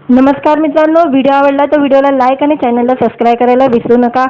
नमस्कार मित्रांनो, व्हिडिओ आवडला तर व्हिडिओला लाईक आणि चॅनलला सबस्क्राईब करायला विसरू नका।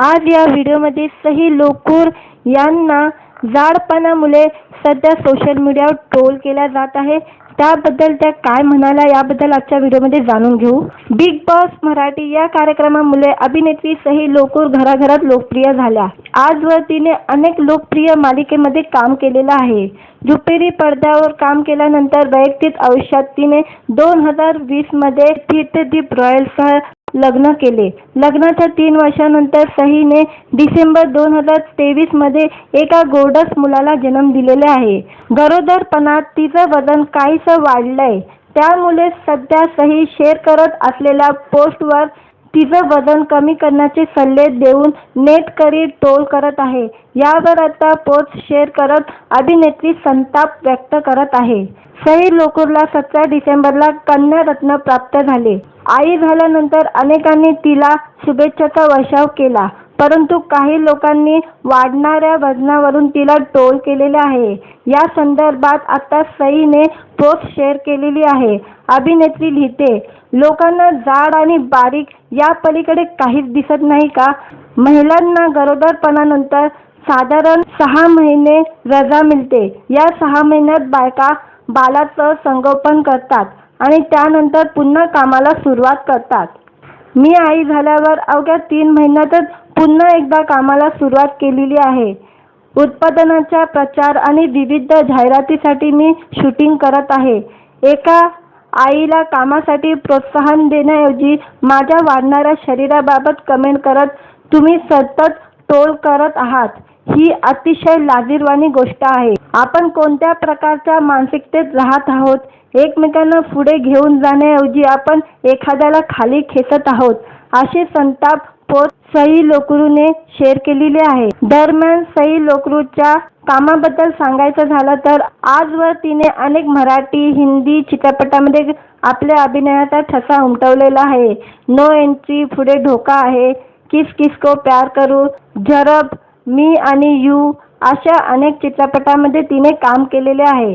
आज या व्हिडिओमध्ये सई लोकूर यांना जाडपणामुळे सध्या सोशल मीडियावर ट्रोल केला जात आहे। त्याबद्दल त्या काय म्हणाल्या याबद्दल आजच्या व्हिडिओमध्ये जाणून घेऊ। बिग बॉस मराठी या कार्यक्रमामुळे अभिनेत्री सई लोकूर घराघरात लोकप्रिय झाल्या। आजवर तिने अनेक लोकप्रिय मालिकेमध्ये काम केलेलं आहे। दुपेरी पडद्यावर काम केल्यानंतर वैयक्तिक आयुष्यात तिने 2020 मध्ये तीर्थदीप रॉयलसह लग्न केले। लग्नाच्या 3 वर्षांनंतर सईने डिसेंबर 2023 मध्ये एका गोंडस मुलाला जन्म दिलेला आहे। गरोदरपणात तिचं वजन काहीसं वाढलंय, त्यामुळे सध्या सई शेअर करत असलेल्या पोस्टवर तिचं वजन कमी करण्याचे सल्ले देऊन नेटकरी ट्रोल करत आहे। यावर आता पोस्ट शेअर करत अभिनेत्री संताप व्यक्त करत आहे। सई लोकूरला 17 डिसेंबरला कन्या रत्न प्राप्त झाले। आई झाल्यानंतर अनेकांनी तिला शुभेच्छाचा वर्षाव केला, परंतु काही लोकांनी वाढणाऱ्या वजनावरून तिला ट्रोल केलेले आहे। या संदर्भात आता सईने पोस्ट शेअर केलेली आहे। अभिनेत्री लिहिते, लोकांना जाड आणि बारीक या पलीकडे काहीच दिसत नाही का? महिलांना गरोदरपणानंतर साधारण 6 महिने रजा मिळते। या 6 महिन्यात बायका बाळाचं संगोपन करतात आणि त्यानंतर पुन्हा कामाला सुरुवात करतात। मी आई झाल्यावर अवघ्या 3 महिन्यातच पुन्हा एकदा कामाला सुरुवात केलेली आहे। उत्पादनाचा प्रचार आणि विविध जाहिरातीसाठी मी शूटिंग करत आहे। एका आईला कामासाठी प्रोत्साहन देण्याऐवजी माझ्या वाढणाऱ्या शरीराबाबत कमेंट करत तुम्ही सतत ट्रोल करत आहात, ही अतिशय लाजिरवाणी गोष्ट आहे। आपण कोणत्या प्रकारच्या मानसिकतेत राहत आहोत? एकमेकांना पुढे घेऊन जाण्याऐवजी आपण एखाद्याला खाली खेचत आहोत, असे संताप पोस्ट सई लोकूरने शेअर केलेली आहे। दरम्यान सई लोकूरच्या कामाबद्दल सांगायचं झालं तर आजवर तिने अनेक मराठी, हिंदी चित्रपटांमध्ये आपल्या अभिनयाचा ठसा उमटवलेला आहे। नो एंट्री, पुढे धोका आहे, किस किस को प्यार करूं, झरब, मी आणि यू अशा अनेक चित्रपटांमध्ये तिने काम केलेले आहे।